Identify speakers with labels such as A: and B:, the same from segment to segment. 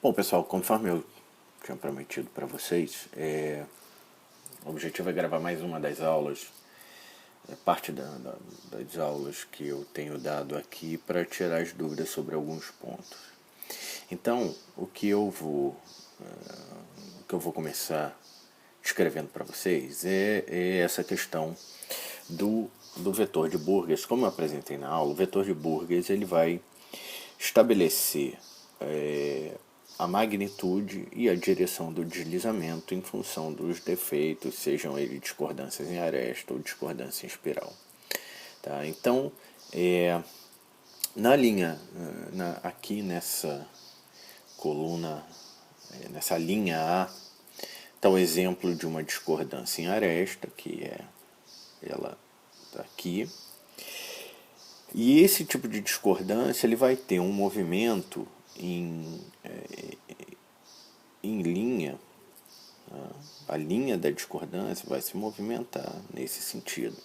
A: Bom, pessoal, conforme eu tinha prometido para vocês, o objetivo é gravar mais uma das aulas, parte das aulas que eu tenho dado aqui para tirar as dúvidas sobre alguns pontos. Então, o que eu vou começar descrevendo para vocês é essa questão do vetor de Burgers. Como eu apresentei na aula, o vetor de Burgers ele vai estabelecer a magnitude e a direção do deslizamento em função dos defeitos, sejam eles discordâncias em aresta ou discordância em espiral. Tá? Então, na linha, aqui nessa coluna, nessa linha A, está o exemplo de uma discordância em aresta, que ela está aqui. E esse tipo de discordância ele vai ter um movimento em linha, a linha da discordância vai se movimentar nesse sentido.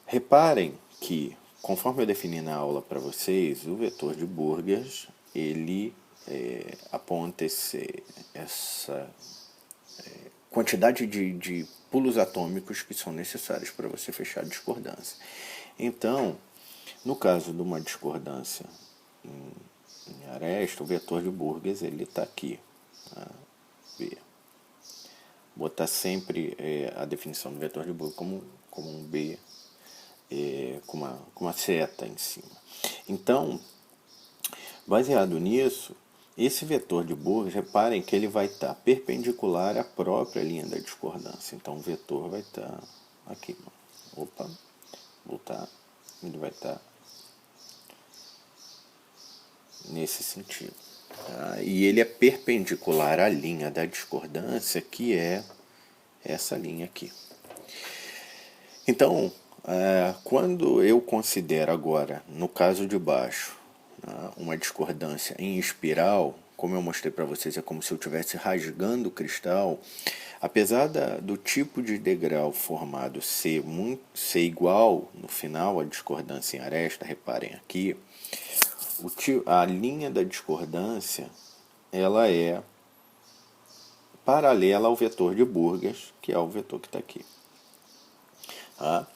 A: Reparem que, conforme eu defini na aula para vocês, o vetor de Burgers ele aponta essa quantidade de pulos atômicos que são necessários para você fechar a discordância. Então, no caso de uma discordância em aresta, o vetor de Burgers ele está aqui. Tá? Botar sempre a definição do vetor de Burgers como um B com uma seta em cima. Então, baseado nisso, esse vetor de Burgers, reparem que ele vai estar perpendicular à própria linha da discordância. Então, o vetor vai estar aqui. Opa, voltar. Ele vai estar nesse sentido. Tá? E ele é perpendicular à linha da discordância, que é essa linha aqui. Então, quando eu considero agora, no caso de baixo, uma discordância em espiral, como eu mostrei para vocês, é como se eu estivesse rasgando o cristal. Apesar do tipo de degrau formado ser igual no final à discordância em aresta, reparem aqui, a linha da discordância ela é paralela ao vetor de Burgers, que é o vetor que está aqui. Tá?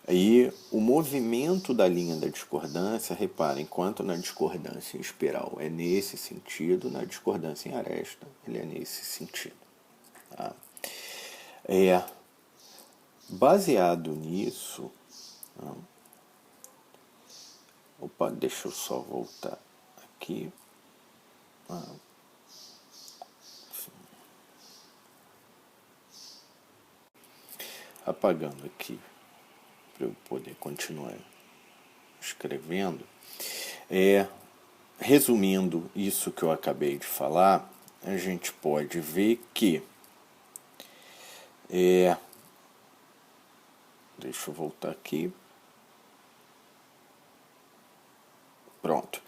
A: E o movimento da linha da discordância, reparem, enquanto na discordância em espiral é nesse sentido, na discordância em aresta ele é nesse sentido. Tá? Baseado nisso, opa, deixa eu só voltar aqui. Apagando aqui para eu poder continuar escrevendo. Resumindo isso que eu acabei de falar, a gente pode ver que deixa eu voltar aqui. Pronto.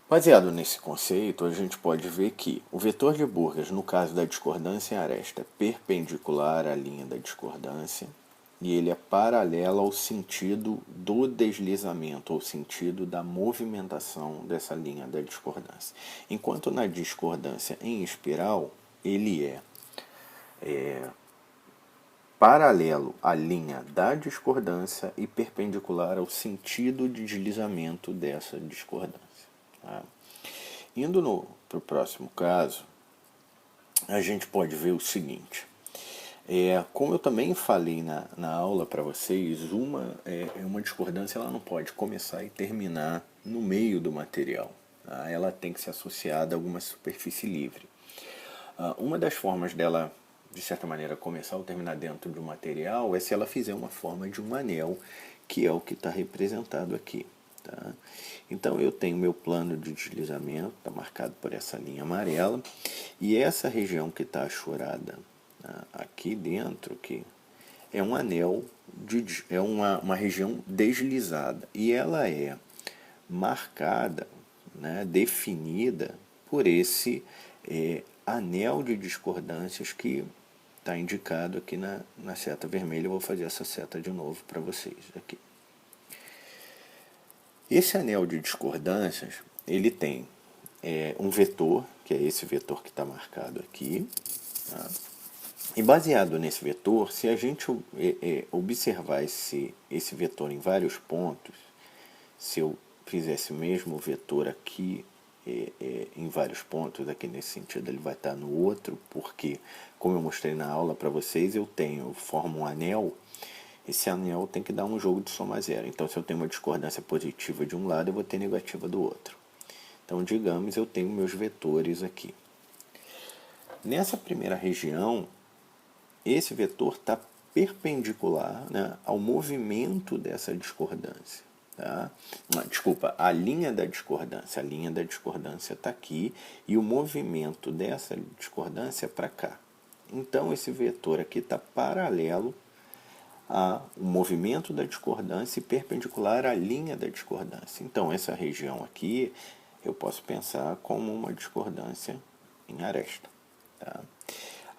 A: Baseado nesse conceito, a gente pode ver que o vetor de Burgers, no caso da discordância em aresta, é perpendicular à linha da discordância e ele é paralelo ao sentido do deslizamento, ou sentido da movimentação dessa linha da discordância. Enquanto na discordância em espiral, ele é paralelo à linha da discordância e perpendicular ao sentido de deslizamento dessa discordância. Tá? Indo para o próximo caso, a gente pode ver o seguinte. Como eu também falei na aula para vocês, uma discordância ela não pode começar e terminar no meio do material. Tá? Ela tem que ser associada a alguma superfície livre. Uma das formas dela, de certa maneira, começar ou terminar dentro do material é se ela fizer uma forma de um anel, que é o que está representado aqui. Tá? Então eu tenho meu plano de deslizamento, está marcado por essa linha amarela, e essa região que está achorada aqui dentro, que é um anel, é uma região deslizada, e ela é marcada, né, definida por esse anel de discordâncias que está indicado aqui na seta vermelha. Eu vou fazer essa seta de novo para vocês aqui. Esse anel de discordâncias, ele tem um vetor, que é esse vetor que está marcado aqui. Tá? E baseado nesse vetor, se a gente observar esse vetor em vários pontos, se eu fizesse o mesmo vetor aqui em vários pontos, aqui nesse sentido ele vai estar no outro, porque, como eu mostrei na aula para vocês, eu formo um anel. Esse anel tem que dar um jogo de soma zero. Então, se eu tenho uma discordância positiva de um lado, eu vou ter negativa do outro. Então, digamos, eu tenho meus vetores aqui. Nessa primeira região, esse vetor está perpendicular, né, ao movimento dessa discordância. Tá? Desculpa, a linha da discordância. A linha da discordância está aqui e o movimento dessa discordância é para cá. Então, esse vetor aqui está paralelo ao movimento da discordância e perpendicular à linha da discordância. Então, essa região aqui eu posso pensar como uma discordância em aresta. Tá?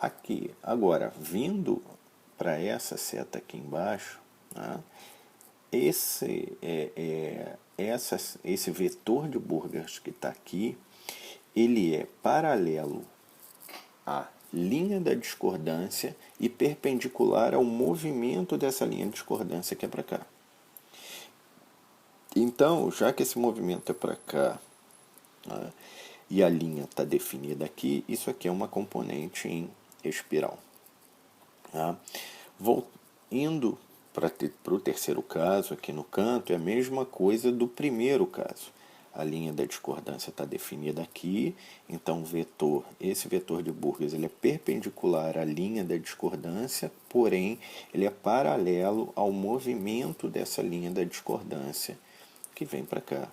A: Aqui, agora, vindo para essa seta aqui embaixo, tá? Esse vetor de Burgers que está aqui, ele é paralelo à linha da discordância e perpendicular ao movimento dessa linha de discordância que é para cá. Então, já que esse movimento é para cá, tá? E a linha está definida aqui, isso aqui é uma componente em espiral. Tá? Indo para o terceiro caso, aqui no canto, é a mesma coisa do primeiro caso. A linha da discordância está definida aqui, então esse vetor de Burgers ele é perpendicular à linha da discordância, porém ele é paralelo ao movimento dessa linha da discordância que vem para cá.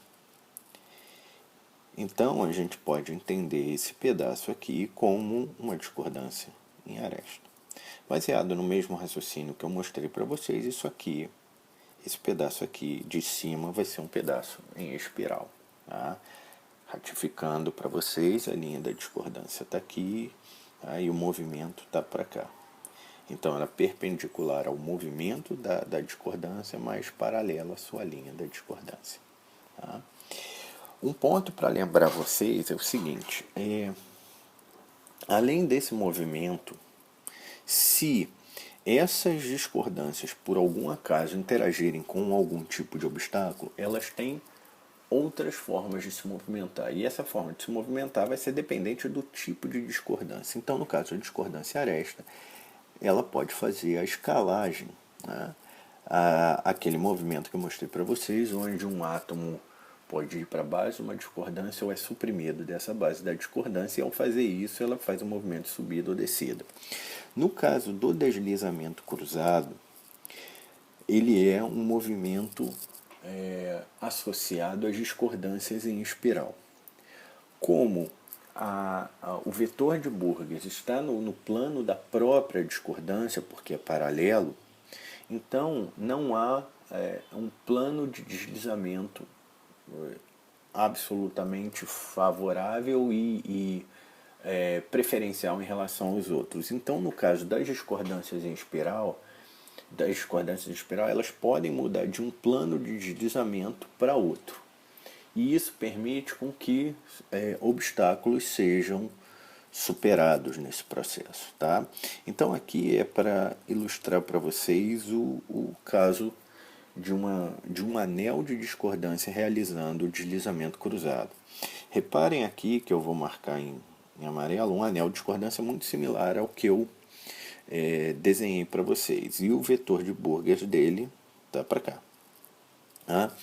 A: Então a gente pode entender esse pedaço aqui como uma discordância em aresta. Baseado no mesmo raciocínio que eu mostrei para vocês, esse pedaço aqui de cima vai ser um pedaço em espiral. Tá? Ratificando para vocês, a linha da discordância está aqui, tá? E o movimento está para cá. Então ela é perpendicular ao movimento da discordância, mas paralela à sua linha da discordância. Tá? Um ponto para lembrar vocês é o seguinte, além desse movimento, se essas discordâncias por algum acaso interagirem com algum tipo de obstáculo, elas têm outras formas de se movimentar. E essa forma de se movimentar vai ser dependente do tipo de discordância. Então, no caso da discordância aresta, ela pode fazer a escalagem, né? Aquele movimento que eu mostrei para vocês, onde um átomo pode ir para a base de uma discordância ou é suprimido dessa base da discordância, e ao fazer isso ela faz um movimento de subida ou descida. No caso do deslizamento cruzado, ele é um movimento associado às discordâncias em espiral. Como o vetor de Burgers está no plano da própria discordância, porque é paralelo, então não há um plano de deslizamento absolutamente favorável e preferencial em relação aos outros. Então, no caso das discordâncias em espiral, elas podem mudar de um plano de deslizamento para outro. E isso permite com que obstáculos sejam superados nesse processo. Tá? Então aqui é para ilustrar para vocês o caso de um anel de discordância realizando o deslizamento cruzado. Reparem aqui que eu vou marcar em amarelo um anel de discordância muito similar ao que eu desenhei para vocês. E o vetor de Burgers dele está para cá. Tá?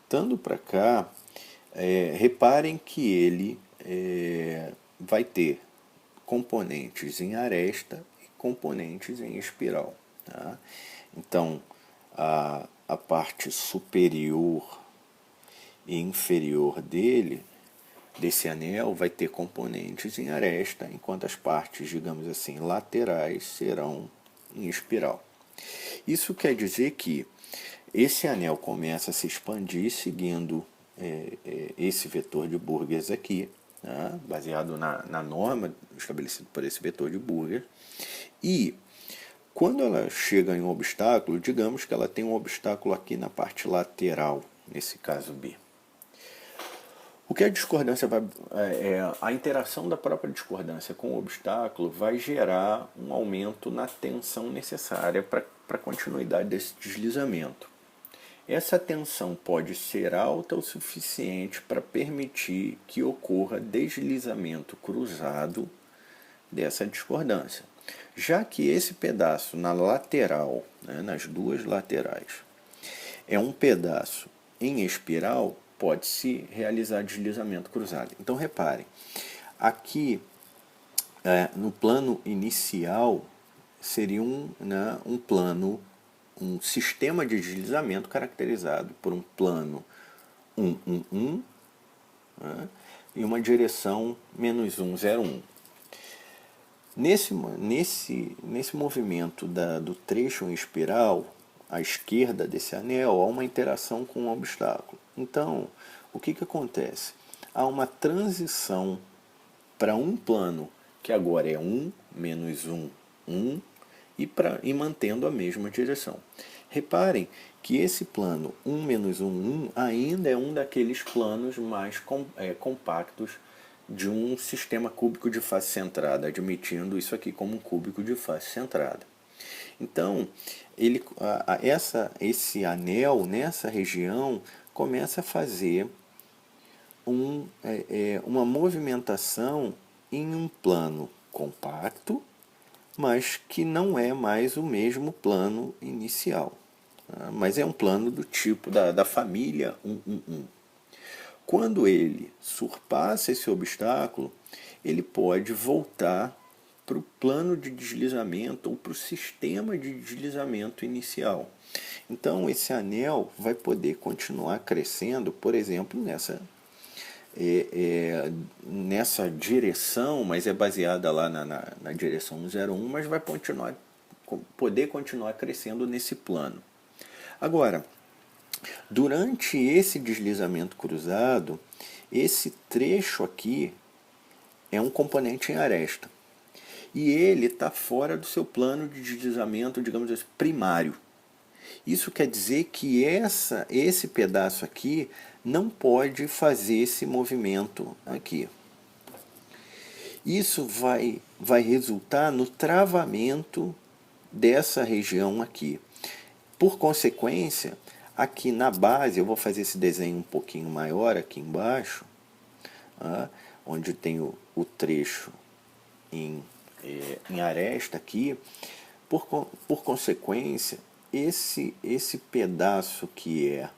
A: Estando para cá, reparem que ele vai ter componentes em aresta e componentes em espiral. Tá? Então, a parte superior e inferior desse anel vai ter componentes em aresta, enquanto as partes, digamos assim, laterais serão em espiral. Isso quer dizer que esse anel começa a se expandir seguindo esse vetor de Burgers aqui, né, baseado na norma estabelecida por esse vetor de Burgers, e quando ela chega em um obstáculo, digamos que ela tem um obstáculo aqui na parte lateral, nesse caso B. O que a discordância vai, a interação da própria discordância com o obstáculo vai gerar um aumento na tensão necessária para a continuidade desse deslizamento. Essa tensão pode ser alta o suficiente para permitir que ocorra deslizamento cruzado dessa discordância, já que esse pedaço na lateral, né, nas duas laterais, é um pedaço em espiral, pode-se realizar deslizamento cruzado. Então reparem, aqui no plano inicial seria um plano, um sistema de deslizamento caracterizado por um plano 1, 1, 1, né, e uma direção menos 1, 0, 1. Nesse movimento do trecho em espiral, à esquerda desse anel, há uma interação com um obstáculo. Então, o que acontece? Há uma transição para um plano que agora é 1, menos 1, 1, e mantendo a mesma direção. Reparem que esse plano 1, menos 1, 1 ainda é um daqueles planos mais compactos de um sistema cúbico de face centrada, admitindo isso aqui como um cúbico de face centrada. Então, esse anel, nessa região, começa a fazer uma movimentação em um plano compacto, mas que não é mais o mesmo plano inicial. Mas é um plano do tipo da família 111. Quando ele surpassa esse obstáculo, ele pode voltar para o plano de deslizamento ou para o sistema de deslizamento inicial. Então esse anel vai poder continuar crescendo, por exemplo, nessa direção, mas é baseada lá na direção 101, mas vai poder continuar crescendo nesse plano. Agora, durante esse deslizamento cruzado, esse trecho aqui é um componente em aresta. E ele está fora do seu plano de deslizamento, digamos assim, primário. Isso quer dizer que esse pedaço aqui não pode fazer esse movimento aqui. Isso vai resultar no travamento dessa região aqui. Por consequência, aqui na base, eu vou fazer esse desenho um pouquinho maior aqui embaixo, onde tem o trecho em aresta aqui. Por consequência, esse pedaço que é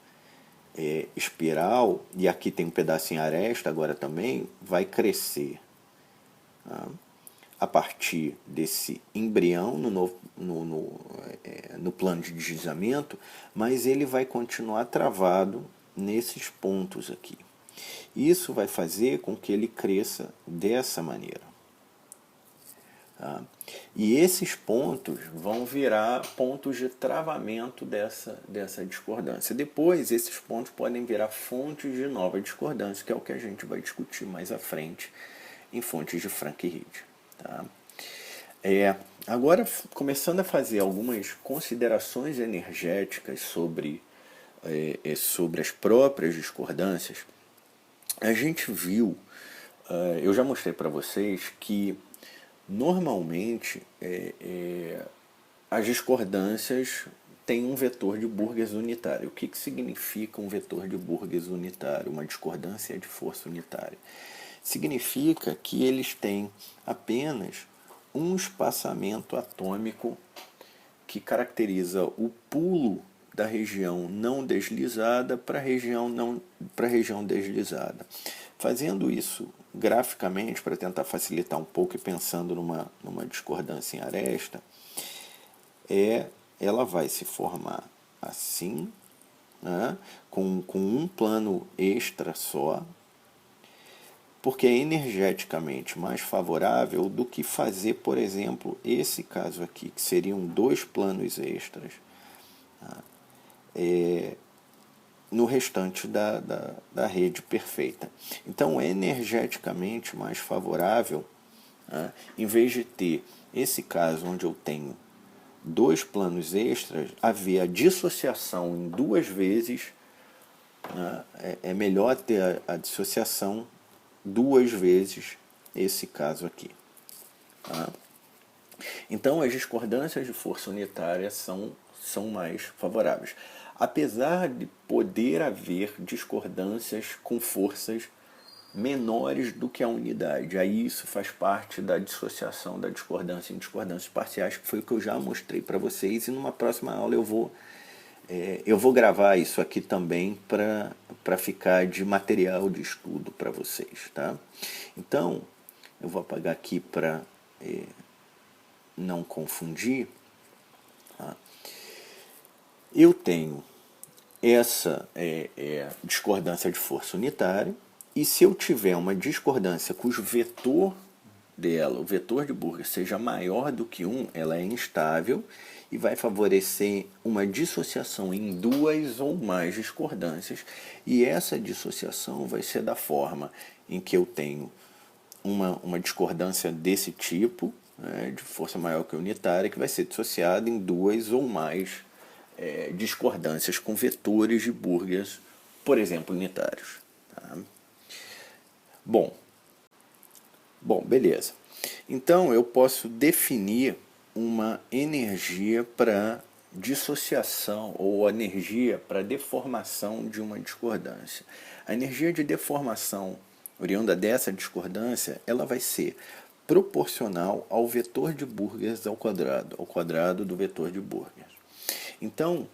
A: espiral, e aqui tem um pedaço em aresta agora também, vai crescer a partir desse embrião no plano de deslizamento, mas ele vai continuar travado nesses pontos aqui. Isso vai fazer com que ele cresça dessa maneira. E esses pontos vão virar pontos de travamento dessa discordância. Depois, esses pontos podem virar fontes de nova discordância, que é o que a gente vai discutir mais à frente em fontes de Frank e Reed. Tá? Agora, começando a fazer algumas considerações energéticas sobre as próprias discordâncias, a gente viu, eu já mostrei para vocês que normalmente as discordâncias têm um vetor de Burgers unitário. O que significa um vetor de Burgers unitário? Uma discordância de força unitária. Significa que eles têm apenas um espaçamento atômico que caracteriza o pulo da região não deslizada para a região deslizada. Fazendo isso graficamente, para tentar facilitar um pouco e pensando numa discordância em aresta, ela vai se formar assim, né, com um plano extra só, porque é energeticamente mais favorável do que fazer, por exemplo, esse caso aqui, que seriam dois planos extras, no restante da rede perfeita. Então, é energeticamente mais favorável, em vez de ter esse caso onde eu tenho dois planos extras, haver a dissociação em duas vezes né? É melhor ter a dissociação duas vezes esse caso aqui. Tá? Então, as discordâncias de força unitária são mais favoráveis. Apesar de poder haver discordâncias com forças menores do que a unidade. Aí isso faz parte da dissociação da discordância em discordâncias parciais, que foi o que eu já mostrei para vocês, e numa próxima aula eu vou gravar isso aqui também para ficar de material de estudo para vocês. Tá? Então, eu vou apagar aqui para não confundir. Tá? Eu tenho essa discordância de força unitária, e se eu tiver uma discordância cujo vetor dela, o vetor de Burger, seja maior do que 1, ela é instável e vai favorecer uma dissociação em duas ou mais discordâncias, e essa dissociação vai ser da forma em que eu tenho uma discordância desse tipo, né, de força maior que unitária, que vai ser dissociada em duas ou mais discordâncias com vetores de Burger, por exemplo, unitários. Tá? Bom, beleza. Então eu posso definir uma energia para dissociação ou energia para deformação de uma discordância. A energia de deformação oriunda dessa discordância, ela vai ser proporcional ao vetor de Burger ao quadrado do vetor de Burger. Então,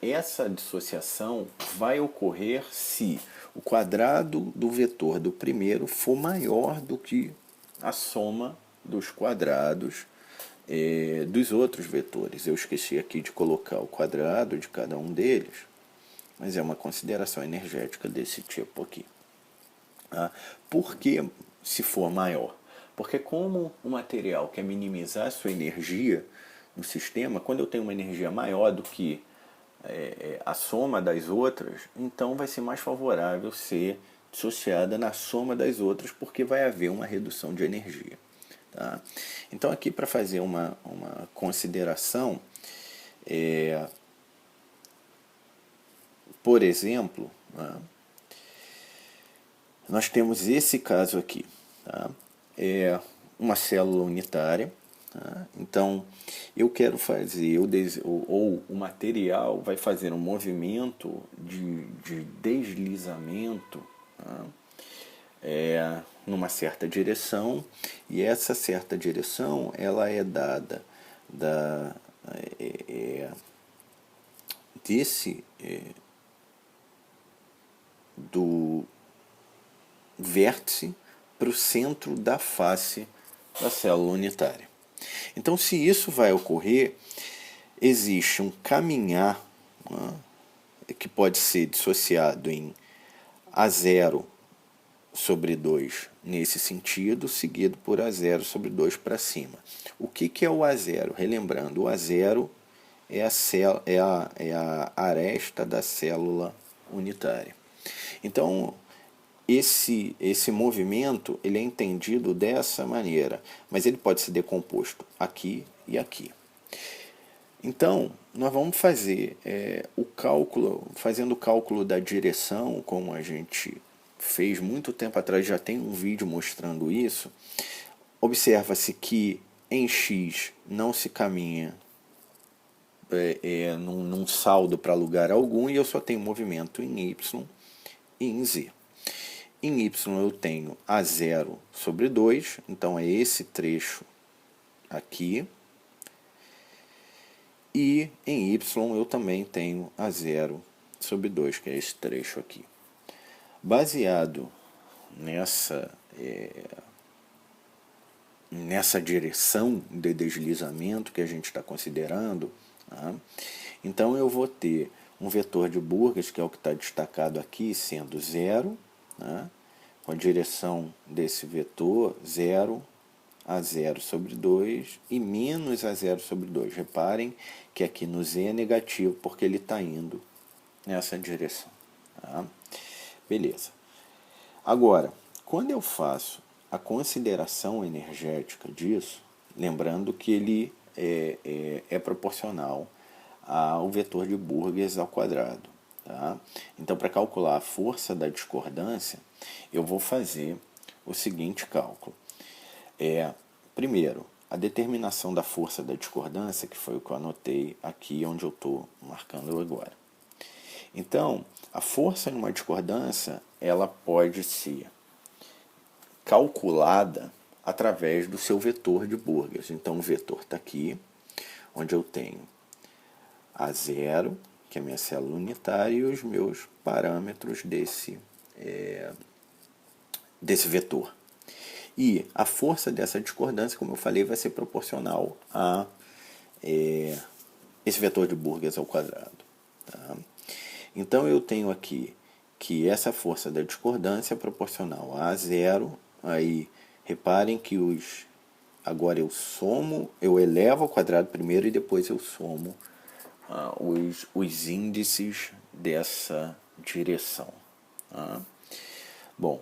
A: essa dissociação vai ocorrer se o quadrado do vetor do primeiro for maior do que a soma dos quadrados dos outros vetores. Eu esqueci aqui de colocar o quadrado de cada um deles, mas é uma consideração energética desse tipo aqui. Tá? Por que se for maior? Porque como o material quer minimizar a sua energia no sistema, quando eu tenho uma energia maior do que a soma das outras, então vai ser mais favorável ser dissociada na soma das outras, porque vai haver uma redução de energia. Tá? Então aqui, para fazer uma consideração, por exemplo, nós temos esse caso aqui. Tá? É uma célula unitária. Tá? Então, eu quero fazer, ou o material vai fazer um movimento de deslizamento, tá? Numa certa direção, e essa certa direção ela é dada do vértice para o centro da face da célula unitária. Então, se isso vai ocorrer, existe um caminhar, né, que pode ser dissociado em A0 sobre 2 nesse sentido, seguido por A0 sobre 2 para cima. O que é o A0? Relembrando, o A0 é a aresta da célula unitária. Então, esse movimento ele é entendido dessa maneira, mas ele pode ser decomposto aqui e aqui. Então, nós vamos fazer o cálculo, fazendo o cálculo da direção, como a gente fez muito tempo atrás, já tem um vídeo mostrando isso. Observa-se que em X não se caminha num saldo para lugar algum, e eu só tenho movimento em Y e em Z. Em Y eu tenho A0 sobre 2, então é esse trecho aqui. E em Y eu também tenho A0 sobre 2, que é esse trecho aqui. Baseado nessa direção de deslizamento que a gente está considerando, tá? Então eu vou ter um vetor de Burger, que é o que está destacado aqui, sendo 0, né? Com a direção desse vetor 0, A0 sobre 2 e menos A0 sobre 2. Reparem que aqui no Z é negativo, porque ele está indo nessa direção. Tá? Beleza. Agora, quando eu faço a consideração energética disso, lembrando que ele é proporcional ao vetor de Burger ao quadrado. Tá? Então, para calcular a força da discordância, eu vou fazer o seguinte cálculo. Primeiro, a determinação da força da discordância, que foi o que eu anotei aqui onde eu estou marcando agora. Então, a força em uma discordância, ela pode ser calculada através do seu vetor de Burgers. Então, o vetor está aqui, onde eu tenho A0, que é a minha célula unitária, e os meus parâmetros desse vetor. E a força dessa discordância, como eu falei, vai ser proporcional a esse vetor de Burgers ao quadrado. Tá? Então eu tenho aqui que essa força da discordância é proporcional a zero. Aí reparem que agora eu somo, eu elevo ao quadrado primeiro e depois eu somo os índices dessa direção. Tá? Bom,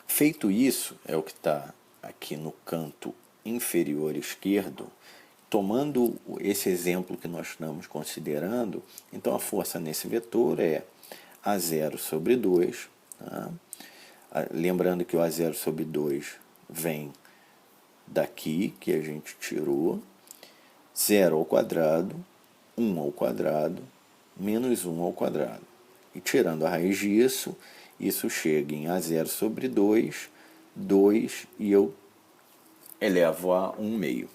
A: feito isso, é o que está aqui no canto inferior esquerdo. Tomando esse exemplo que nós estamos considerando, então a força nesse vetor é A0 sobre 2. Tá? Lembrando que o A0 sobre 2 vem daqui, que a gente tirou, 0 ao quadrado, 1 ao quadrado, menos 1 ao quadrado. E tirando a raiz disso, isso chega em A0 sobre 2, 2, e eu elevo a 1 meio.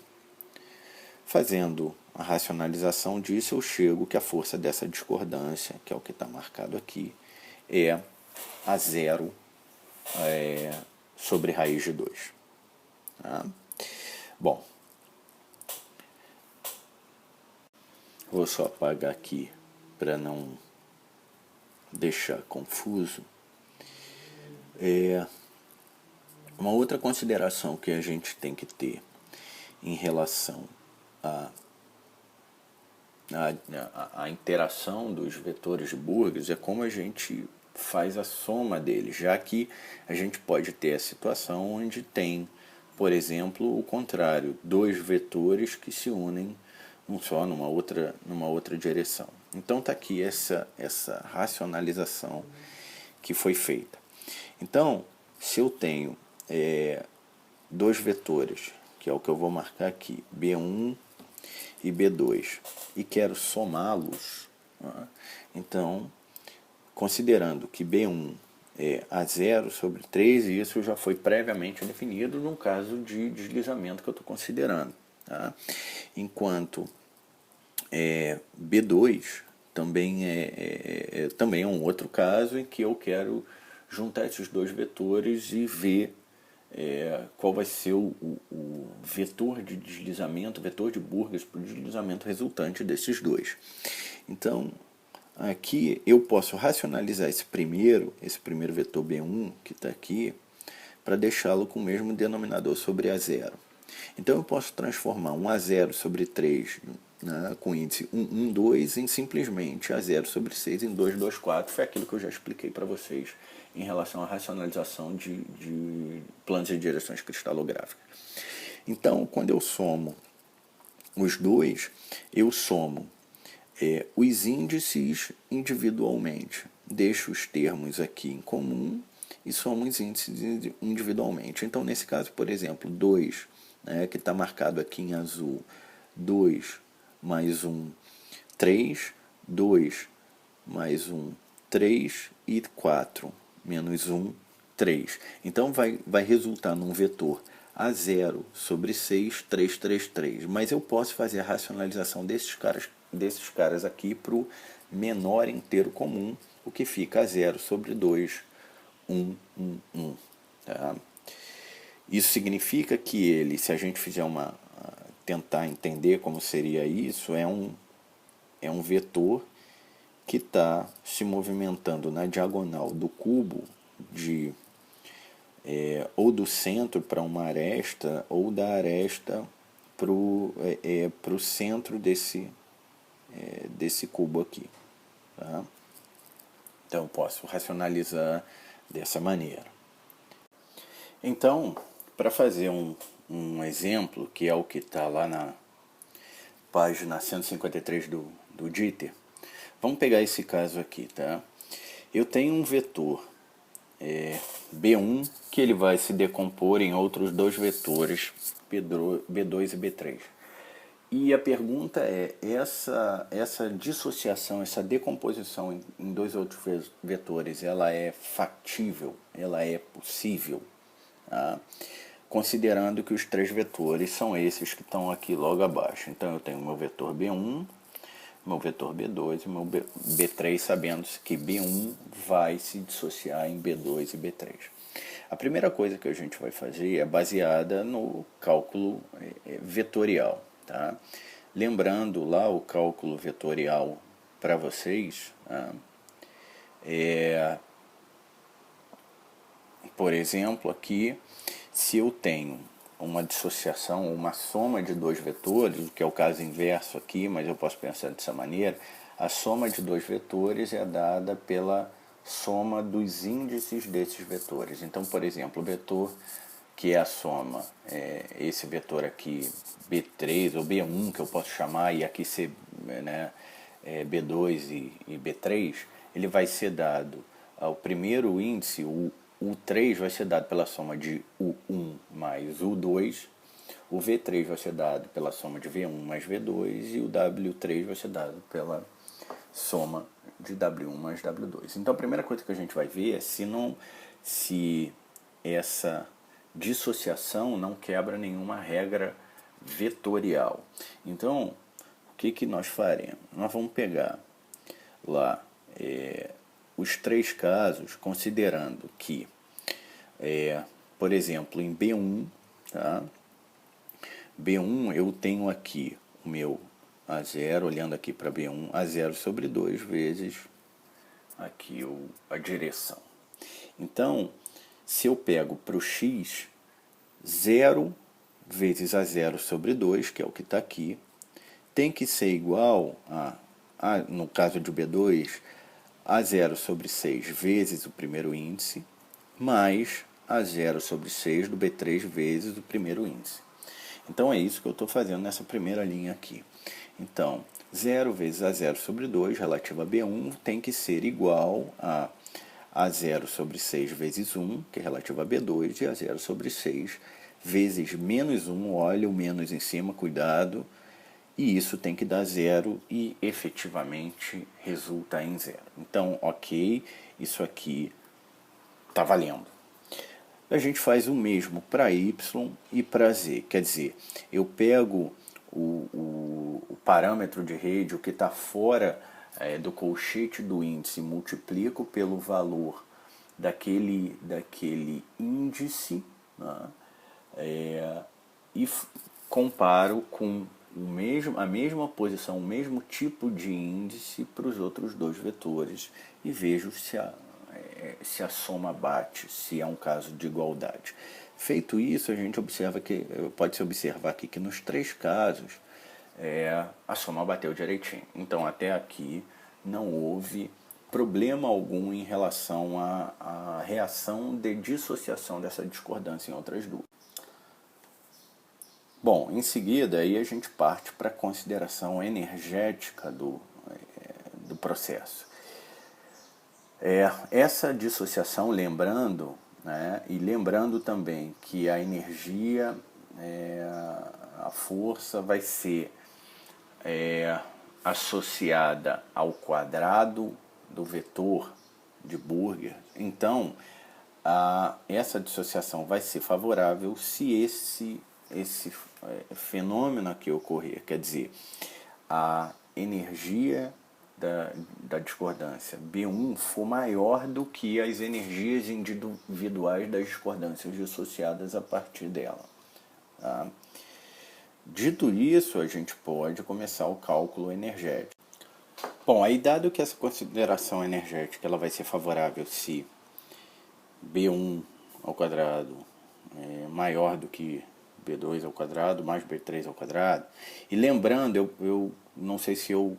A: Fazendo a racionalização disso, eu chego que a força dessa discordância, que é o que está marcado aqui, é A0 sobre raiz de 2. Tá? Bom, vou só apagar aqui para não deixar confuso. Uma outra consideração que a gente tem que ter em relação a interação dos vetores de Burgers é como a gente faz a soma deles, já que a gente pode ter a situação onde tem, por exemplo, o contrário, dois vetores que se unem só numa outra direção. Então está aqui essa racionalização que foi feita. Então, se eu tenho dois vetores, que é o que eu vou marcar aqui, B1 e B2, e quero somá-los, né? Então, considerando que B1 é A0 sobre 3, e isso já foi previamente definido no caso de deslizamento que eu estou considerando. Tá? Enquanto B2 também é um outro caso em que eu quero juntar esses dois vetores e ver qual vai ser o vetor de deslizamento, vetor de Burgers para o deslizamento resultante desses dois. Então, aqui eu posso racionalizar esse primeiro vetor B1, que está aqui, para deixá-lo com o mesmo denominador sobre A0. Então eu posso transformar um A0 sobre 3, né, com índice 1, 1, 2, em simplesmente A0 sobre 6 em 2, 2, 4. Foi aquilo que eu já expliquei para vocês em relação à racionalização de planos de direções cristalográficas. Então, quando eu somo os dois, eu somo os índices individualmente. Deixo os termos aqui em comum e somo os índices individualmente. Então, nesse caso, por exemplo, 2, que está marcado aqui em azul, 2 mais 1, 3, 2 mais 1, 3 e 4 menos 1, 3. Então vai resultar num vetor A0 sobre 6, 3, 3, 3. Mas eu posso fazer a racionalização desses caras aqui para o menor inteiro comum, o que fica A0 sobre 2, 1, 1, 1. Tá? Isso significa que ele, se a gente fizer tentar entender como seria isso, é um vetor que está se movimentando na diagonal do cubo ou do centro para uma aresta, ou da aresta para o centro desse cubo aqui. Tá? Então, eu posso racionalizar dessa maneira. Então, para fazer um exemplo, que é o que está lá na página 153 do Dieter, Vamos pegar esse caso aqui, tá? Eu tenho um vetor B1 que ele vai se decompor em outros dois vetores, B2 e B3. E a pergunta é, essa dissociação, essa decomposição em dois outros vetores, ela é factível? Ela é possível? Tá? Considerando que os três vetores são esses que estão aqui logo abaixo. Então eu tenho meu vetor B1, meu vetor B2 e meu B3, sabendo que B1 vai se dissociar em B2 e B3. A primeira coisa que a gente vai fazer é baseada no cálculo vetorial. Tá? Lembrando lá o cálculo vetorial para vocês, tá? Por exemplo, aqui, se eu tenho uma dissociação, uma soma de dois vetores, que é o caso inverso aqui, mas eu posso pensar dessa maneira, a soma de dois vetores é dada pela soma dos índices desses vetores. Então, por exemplo, o vetor que é a soma, esse vetor aqui, B3 ou B1, que eu posso chamar, e aqui ser B2 e B3, ele vai ser dado ao primeiro índice, o U3 vai ser dado pela soma de U1 mais U2, o V3 vai ser dado pela soma de V1 mais V2 e o W3 vai ser dado pela soma de W1 mais W2. Então a primeira coisa que a gente vai ver é se essa dissociação não quebra nenhuma regra vetorial. Então, o que nós faremos? Nós vamos pegar lá os três casos, considerando que, por exemplo, em B1, tá? B1 eu tenho aqui o meu A0, olhando aqui para B1, A0 sobre 2 vezes aqui a direção. Então, se eu pego para o x, 0 vezes A0 sobre 2, que é o que está aqui, tem que ser igual no caso de B2, A0 sobre 6 vezes o primeiro índice, mais A0 sobre 6 do B3 vezes o primeiro índice. Então é isso que eu estou fazendo nessa primeira linha aqui. Então, 0 vezes A0 sobre 2, relativo a B1, tem que ser igual a A0 sobre 6 vezes 1, que é relativo a B2, e A0 sobre 6 vezes menos 1, olha o menos em cima, cuidado, e isso tem que dar 0 e efetivamente resulta em 0. Então, ok, isso aqui está valendo. A gente faz o mesmo para y e para z, quer dizer, eu pego o parâmetro de rede, o que está fora do colchete do índice, multiplico pelo valor daquele índice, né, e comparo com a mesma posição, o mesmo tipo de índice para os outros dois vetores e vejo se a soma bate, se é um caso de igualdade. Feito isso, a gente pode-se observar aqui que nos três casos a soma bateu direitinho. Então até aqui não houve problema algum em relação à reação de dissociação dessa discordância em outras duas. Bom, em seguida aí a gente parte para a consideração energética do processo. Essa dissociação, lembrando, né, e lembrando também que a energia, a força vai ser associada ao quadrado do vetor de Burger. Então, essa dissociação vai ser favorável se esse fenômeno aqui ocorrer, quer dizer, a energia da discordância B1 for maior do que as energias individuais das discordâncias dissociadas a partir dela. Tá? Dito isso, a gente pode começar o cálculo energético. Bom, aí dado que essa consideração energética ela vai ser favorável se B1 ao quadrado é maior do que B2 ao quadrado mais B3 ao quadrado, e lembrando, eu não sei se eu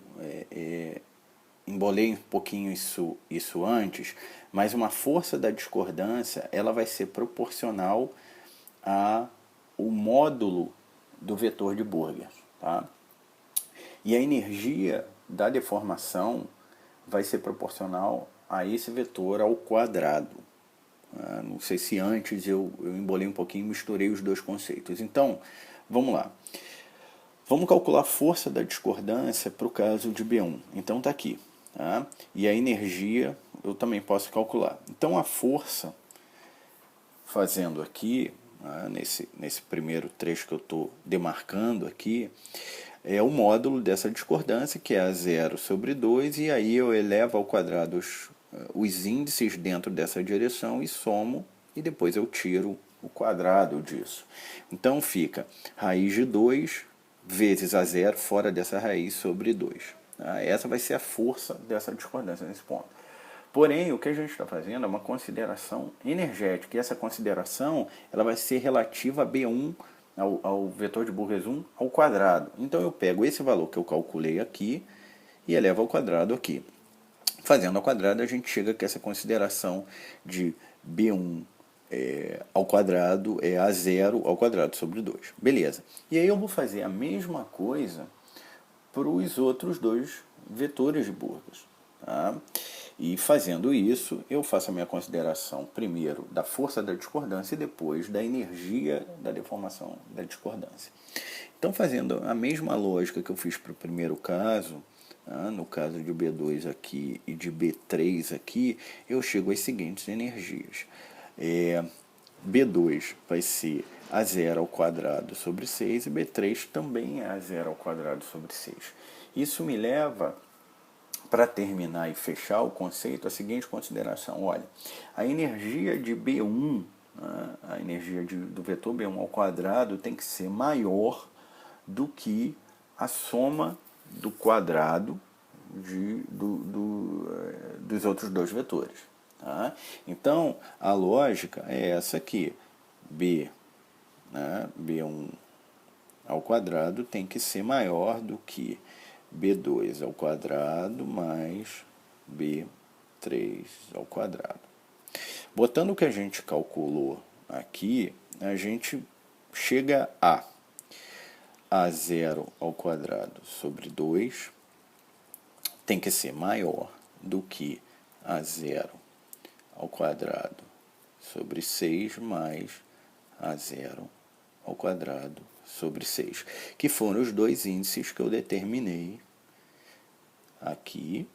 A: embolei um pouquinho isso antes, mas uma força da discordância ela vai ser proporcional ao módulo do vetor de Burger. Tá? E a energia da deformação vai ser proporcional a esse vetor ao quadrado. Não sei se antes eu embolei um pouquinho e misturei os dois conceitos. Então, vamos lá. Vamos calcular a força da discordância para o caso de B1. Então está aqui. Tá? E a energia eu também posso calcular. Então a força, fazendo aqui, nesse primeiro trecho que eu estou demarcando aqui, é o módulo dessa discordância, que é a 0 sobre 2, e aí eu elevo ao quadrado os índices dentro dessa direção e somo, e depois eu tiro o quadrado disso. Então fica raiz de 2 vezes a 0 fora dessa raiz sobre 2. Essa vai ser a força dessa discordância nesse ponto. Porém, o que a gente está fazendo é uma consideração energética, e essa consideração ela vai ser relativa a B1, ao vetor de Burgers 1 ao quadrado. Então eu pego esse valor que eu calculei aqui e elevo ao quadrado aqui. Fazendo ao quadrado, a gente chega que essa consideração de B1 ao quadrado é A0 ao quadrado sobre 2. Beleza. E aí eu vou fazer a mesma coisa para os outros dois vetores de Burgers. Tá? E fazendo isso, eu faço a minha consideração primeiro da força da discordância e depois da energia da deformação da discordância. Então, fazendo a mesma lógica que eu fiz para o primeiro caso, no caso de B2 aqui e de B3 aqui, eu chego às seguintes energias. B2 vai ser A0 ao quadrado sobre 6 e B3 também é A0 ao quadrado sobre 6. Isso me leva, para terminar e fechar o conceito, a seguinte consideração. Olha, a energia de B1, a energia do vetor B1 ao quadrado tem que ser maior do que a soma do quadrado dos outros dois vetores. Tá? Então, a lógica é essa aqui. B1 ao quadrado tem que ser maior do que B2 ao quadrado mais B3 ao quadrado. Botando o que a gente calculou aqui, a gente chega a A0 ao quadrado sobre 2 tem que ser maior do que A0 ao quadrado sobre 6 mais A0 ao quadrado sobre 6, que foram os dois índices que eu determinei aqui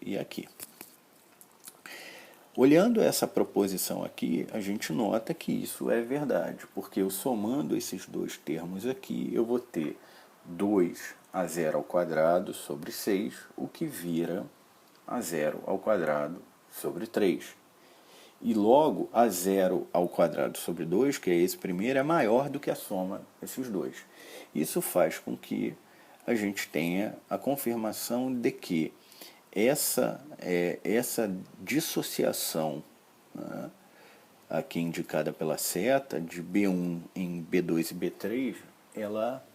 A: e aqui. Olhando essa proposição aqui, a gente nota que isso é verdade, porque eu somando esses dois termos aqui, eu vou ter 2A0 ao quadrado sobre 6, o que vira A0 ao quadrado sobre 3. E logo, A0 ao quadrado sobre 2, que é esse primeiro, é maior do que a soma desses dois. Isso faz com que a gente tenha a confirmação de que essa dissociação, né, aqui indicada pela seta, de B1 em B2 e B3, ela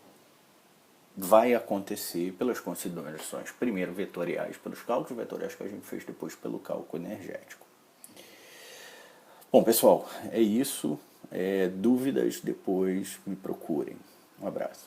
A: vai acontecer pelas considerações, primeiro vetoriais, pelos cálculos vetoriais que a gente fez depois pelo cálculo energético. Bom, pessoal, é isso. Dúvidas, depois me procurem. Um abraço.